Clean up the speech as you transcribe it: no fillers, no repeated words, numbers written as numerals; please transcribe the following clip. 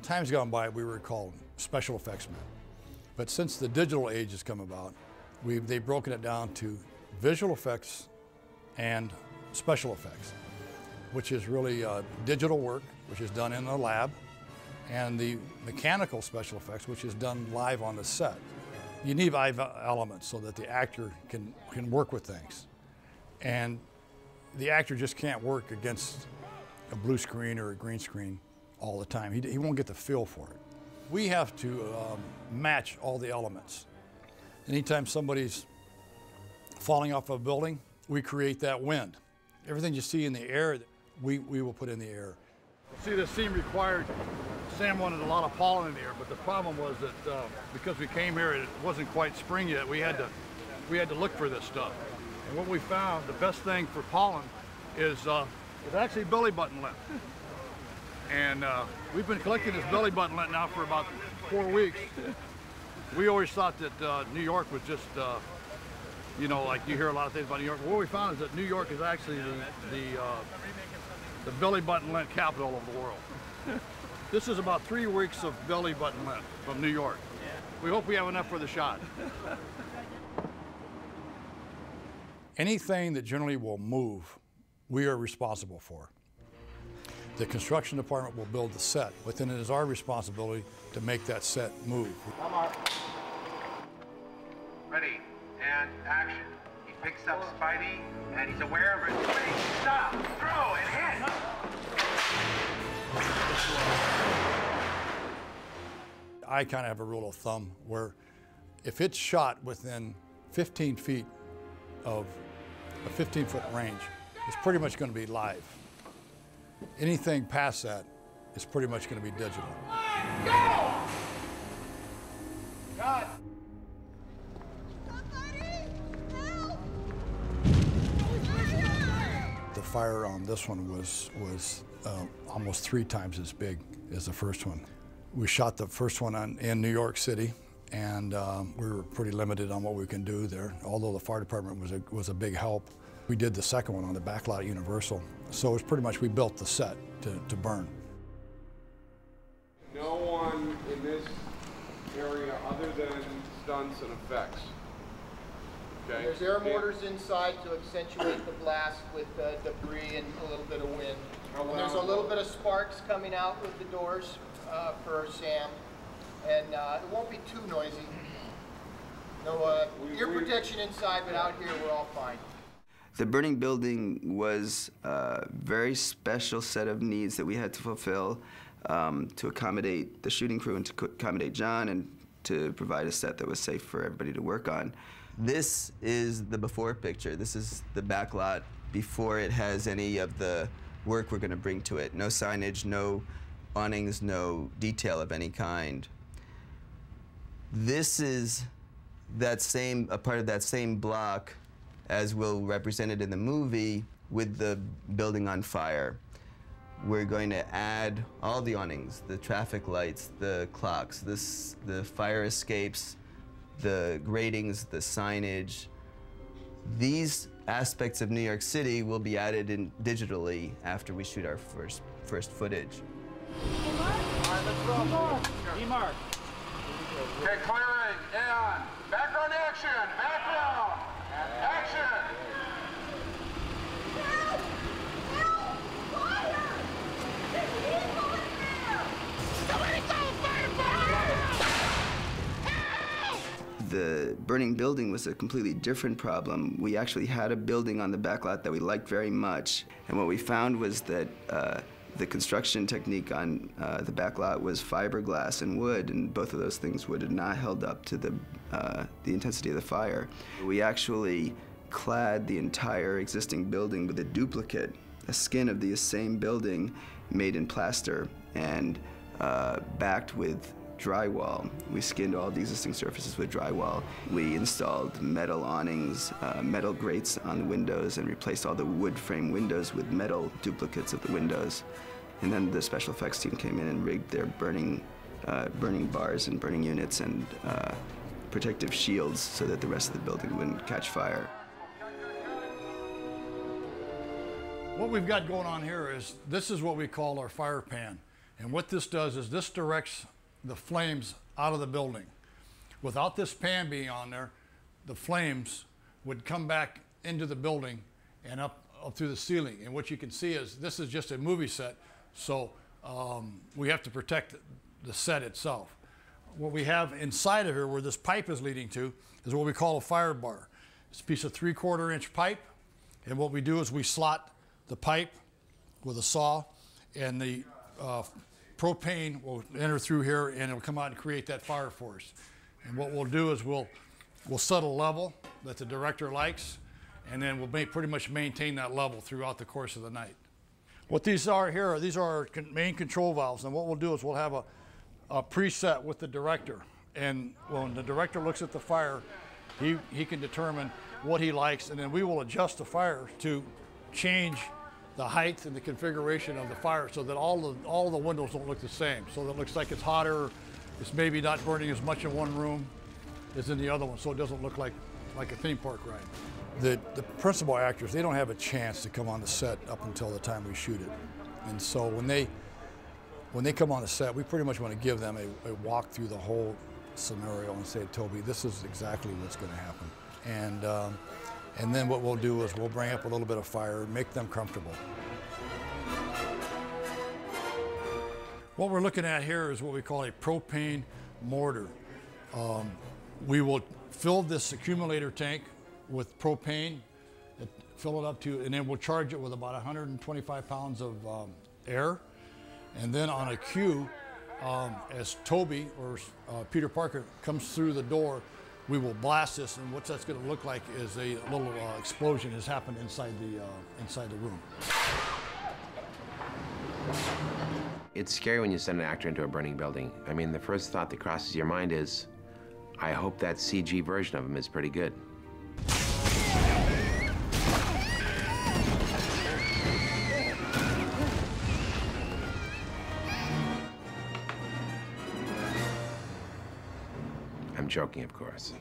Times gone by, we were called special effects men. But since the digital age has come about, they've broken it down to visual effects and special effects, which is really digital work, which is done in a lab, and the mechanical special effects, which is done live on the set. You need live elements so that the actor can work with things. And the actor just can't work against a blue screen or a green screen all the time. He won't get the feel for it. We have to match all the elements. Anytime somebody's falling off a building, we create that wind. Everything you see in the air, we will put in the air. See, this scene required, Sam wanted a lot of pollen in the air, but the problem was that because we came here, it wasn't quite spring yet, we had to look for this stuff. And what we found, the best thing for pollen is actually belly button lint. And we've been collecting this belly button lint now for about 4 weeks. We always thought that New York was just, you know, like you hear a lot of things about New York. What we found is that New York is actually the belly button lint capital of the world. This is about 3 weeks of belly button lint from New York. We hope we have enough for the shot. Anything that generally will move, we are responsible for. The construction department will build the set, but then it is our responsibility to make that set move. Ready, and action. He picks up Spidey, and he's aware of it. Wait, stop, throw, and hit! I kind of have a rule of thumb where if it's shot within 15 feet of a 15-foot range, it's pretty much going to be live. Anything past that is pretty much going to be digital. Go! Cut! The fire on this one was almost 3 times as big as the first one. We shot the first one in New York City, and we were pretty limited on what we can do there. Although the fire department was a big help, we did the second one on the back lot at Universal. So it was pretty much we built the set to burn. No one in this area other than stunts and effects. Okay. There's air mortars inside to accentuate the blast with debris and a little bit of wind. And there's a little bit of sparks coming out with the doors for Sam. And it won't be too noisy. No ear protection inside, but out here we're all fine. The burning building was a very special set of needs that we had to fulfill to accommodate the shooting crew and to accommodate John and to provide a set that was safe for everybody to work on. This is the before picture. This is the back lot before it has any of the work we're going to bring to it. No signage, no awnings, no detail of any kind. This is a part of that same block as we'll represent it in the movie with the building on fire. We're going to add all the awnings, the traffic lights, the clocks, the fire escapes, the gratings, the signage. These aspects of New York City will be added in digitally after we shoot our first footage. All right, let's go. D-Mark. Okay, clearing, and background action, background, action. Help! Help! Fire! There's people in there! Somebody call fire! Help! The burning building was a completely different problem. We actually had a building on the back lot that we liked very much, and what we found was that the construction technique on the back lot was fiberglass and wood, and both of those things would have not held up to the intensity of the fire. We actually clad the entire existing building with a duplicate, a skin of the same building made in plaster and backed with drywall. We skinned all the existing surfaces with drywall. We installed metal awnings, metal grates on the windows, and replaced all the wood frame windows with metal duplicates of the windows. And then the special effects team came in and rigged their burning bars and burning units and protective shields so that the rest of the building wouldn't catch fire. What we've got going on here is, this is what we call our fire pan. And what this does is this directs the flames out of the building. Without this pan being on there, the flames would come back into the building and up through the ceiling. And what you can see is this is just a movie set, so we have to protect the set itself. What we have inside of here, where this pipe is leading to, is what we call a fire bar. It's a piece of 3/4 inch pipe, and what we do is we slot the pipe with a saw, and the propane will enter through here, and it'll come out and create that fire for us. And what we'll do is we'll set a level that the director likes, and then we'll pretty much maintain that level throughout the course of the night. What these are here, these are our main control valves, and what we'll do is we'll have a preset with the director, and when the director looks at the fire, he can determine what he likes, and then we will adjust the fire to change the height and the configuration of the fire so that all the windows don't look the same, so that it looks like it's hotter, it's maybe not burning as much in one room as in the other one, so it doesn't look like a theme park ride. The principal actors, they don't have a chance to come on the set up until the time we shoot it. And so when they come on the set, we pretty much want to give them a walk through the whole scenario and say, Toby, this is exactly what's going to happen. And then what we'll do is we'll bring up a little bit of fire and make them comfortable. What we're looking at here is what we call a propane mortar. We will fill this accumulator tank with propane, fill it up to, and then we'll charge it with about 125 pounds of air. And then on a cue, as Toby or Peter Parker comes through the door, we will blast this, and what that's going to look like is a little explosion has happened inside the room. It's scary when you send an actor into a burning building. I mean, the first thought that crosses your mind is, I hope that CG version of him is pretty good. I'm joking, of course.